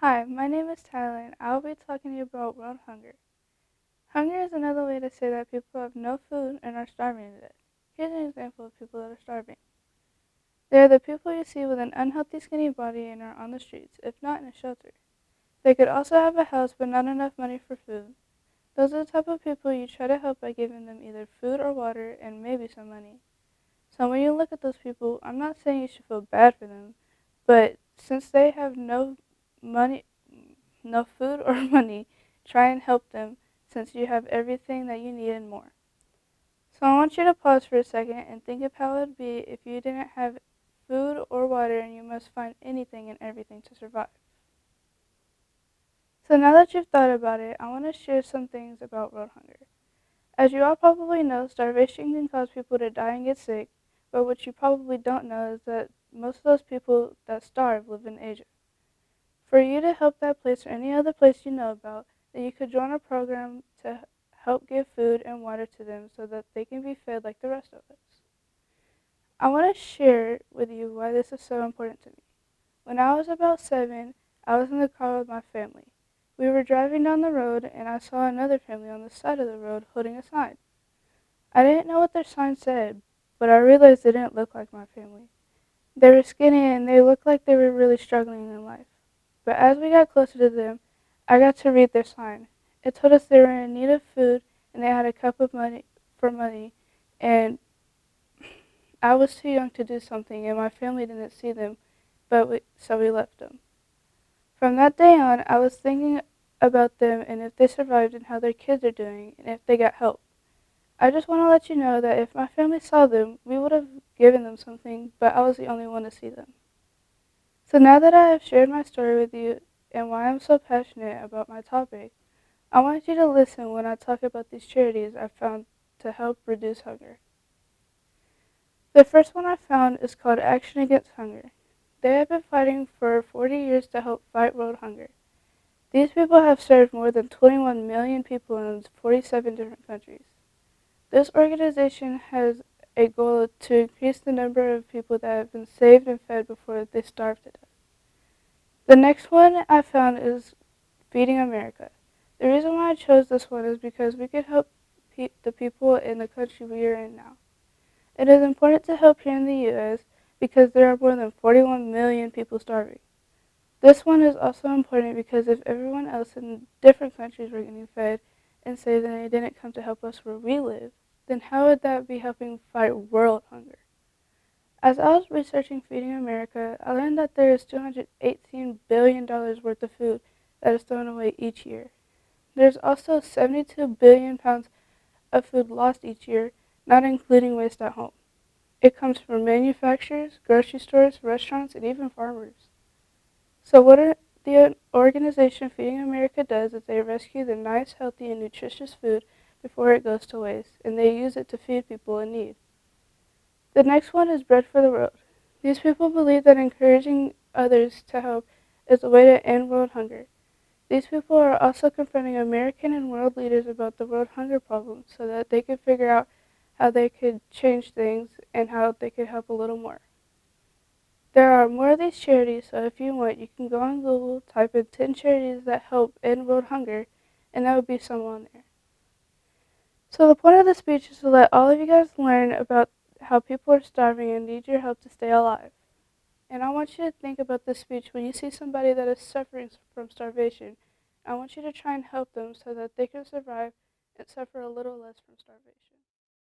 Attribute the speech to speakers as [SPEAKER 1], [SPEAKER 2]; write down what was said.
[SPEAKER 1] Hi, my name is Tylah, and I will be talking to you about world hunger. Hunger is another way to say that people have no food and are starving to death. Here's an example of people that are starving. They are the people you see with an unhealthy skinny body and are on the streets, if not in a shelter. They could also have a house but not enough money for food. Those are the type of people you try to help by giving them either food or water and maybe some money. So when you look at those people, I'm not saying you should feel bad for them, but since they have money, no food or money, try and help them since you have everything that you need and more. So I want you to pause for a second and think of how it would be if you didn't have food or water and you must find anything and everything to survive. So now that you've thought about it, I want to share some things about world hunger. As you all probably know, starvation can cause people to die and get sick, but what you probably don't know is that most of those people that starve live in Asia. For you to help that place or any other place you know about, then you could join a program to help give food and water to them so that they can be fed like the rest of us. I want to share with you why this is so important to me. When I was about 7, I was in the car with my family. We were driving down the road and I saw another family on the side of the road holding a sign. I didn't know what their sign said, but I realized they didn't look like my family. They were skinny and they looked like they were really struggling in life. But as we got closer to them, I got to read their sign. It told us they were in need of food and they had a cup of money, and I was too young to do something and my family didn't see them, so we left them. From that day on, I was thinking about them and if they survived and how their kids are doing and if they got help. I just want to let you know that if my family saw them, we would have given them something, but I was the only one to see them. So now that I have shared my story with you and why I'm so passionate about my topic, I want you to listen when I talk about these charities I found to help reduce hunger. The first one I found is called Action Against Hunger. They have been fighting for 40 years to help fight world hunger. These people have served more than 21 million people in 47 different countries. This organization has a goal to increase the number of people that have been saved and fed before they starve to death. The next one I found is Feeding America. The reason why I chose this one is because we could help the people in the country we are in now. It is important to help here in the U.S. because there are more than 41 million people starving. This one is also important because if everyone else in different countries were getting fed and saved and they didn't come to help us where we live, then how would that be helping fight world hunger? As I was researching Feeding America, I learned that there is $218 billion worth of food that is thrown away each year. There's also 72 billion pounds of food lost each year, not including waste at home. It comes from manufacturers, grocery stores, restaurants, and even farmers. So the organization Feeding America does is they rescue the nice, healthy, and nutritious food before it goes to waste, and they use it to feed people in need. The next one is Bread for the World. These people believe that encouraging others to help is a way to end world hunger. These people are also confronting American and world leaders about the world hunger problem so that they can figure out how they could change things and how they could help a little more. There are more of these charities, so if you want, you can go on Google, type in 10 charities that help end world hunger, and that would be some on there. So the point of the speech is to let all of you guys learn about how people are starving and need your help to stay alive. And I want you to think about this speech when you see somebody that is suffering from starvation. I want you to try and help them so that they can survive and suffer a little less from starvation.